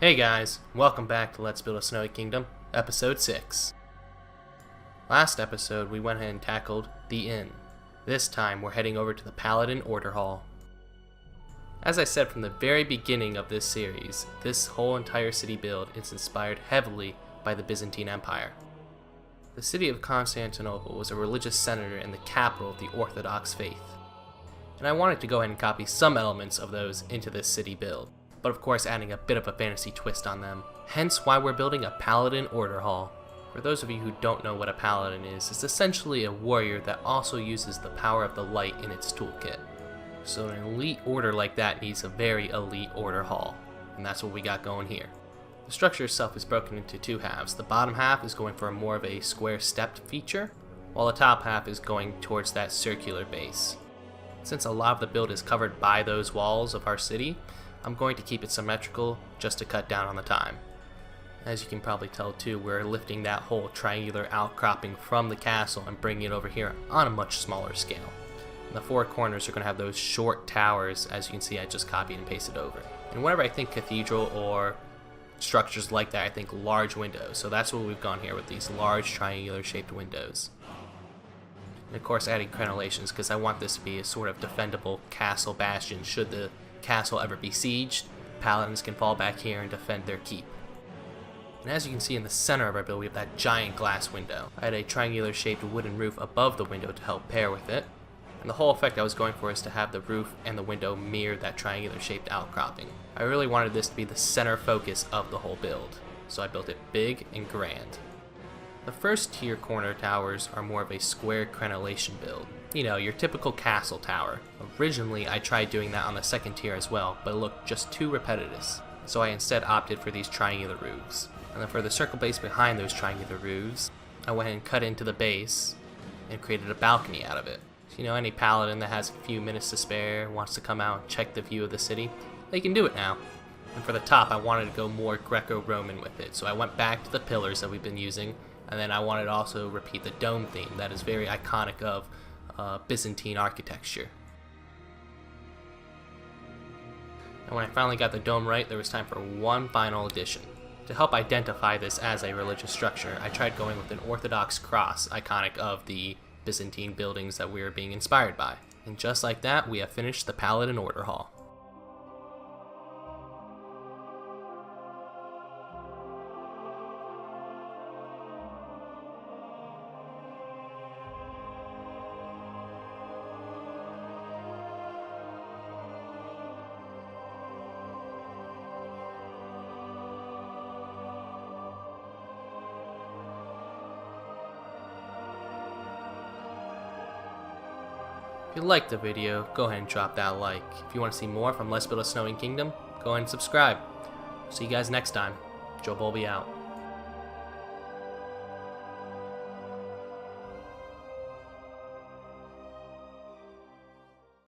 Hey guys, welcome back to Let's Build a Snowy Kingdom, Episode 6. Last episode we went ahead and tackled the inn. This time we're heading over to the Paladin Order Hall. As I said from the very beginning of this series, this whole entire city build is inspired heavily by the Byzantine Empire. The city of Constantinople was a religious center and the capital of the Orthodox faith. And I wanted to go ahead and copy some elements of those into this city build, but of course adding a bit of a fantasy twist on them. Hence why we're building a Paladin Order Hall. For those of you who don't know what a Paladin is, it's essentially a warrior that also uses the power of the light in its toolkit. So an elite order like that needs a very elite order hall, and that's what we got going here. The structure itself is broken into two halves. The bottom half is going for more of a square stepped feature, while the top half is going towards that circular base. Since a lot of the build is covered by those walls of our city, I'm going to keep it symmetrical just to cut down on the time. As you can probably tell too, we're lifting that whole triangular outcropping from the castle and bringing it over here on a much smaller scale. And the four corners are going to have those short towers. As you can see, I just copied and pasted over. And whenever I think cathedral or structures like that, I think large windows. So that's what we've gone here with these large triangular shaped windows. And of course adding crenellations because I want this to be a sort of defendable castle bastion. Should the castle ever be sieged, paladins can fall back here and defend their keep. And as you can see in the center of our build, we have that giant glass window. I had a triangular shaped wooden roof above the window to help pair with it. And the whole effect I was going for is to have the roof and the window mirror that triangular shaped outcropping. I really wanted this to be the center focus of the whole build, so I built it big and grand. The first tier corner towers are more of a square crenellation build. You know, your typical castle tower. Originally, I tried doing that on the second tier as well, but it looked just too repetitive. So I instead opted for these triangular roofs. And then for the circle base behind those triangular roofs, I went and cut into the base and created a balcony out of it. So, you know, any paladin that has a few minutes to spare, wants to come out and check the view of the city, they can do it now. And for the top, I wanted to go more Greco-Roman with it, so I went back to the pillars that we've been using, and then I wanted to also repeat the dome theme that is very iconic of Byzantine architecture. And when I finally got the dome right, there was time for one final addition. To help identify this as a religious structure, I tried going with an Orthodox cross, iconic of the Byzantine buildings that we were being inspired by. And just like that, we have finished the Paladin Order Hall. If you liked the video, go ahead and drop that like. If you want to see more from Let's Build a Snowy Kingdom, go ahead and subscribe. See you guys next time. Joe Bolby out.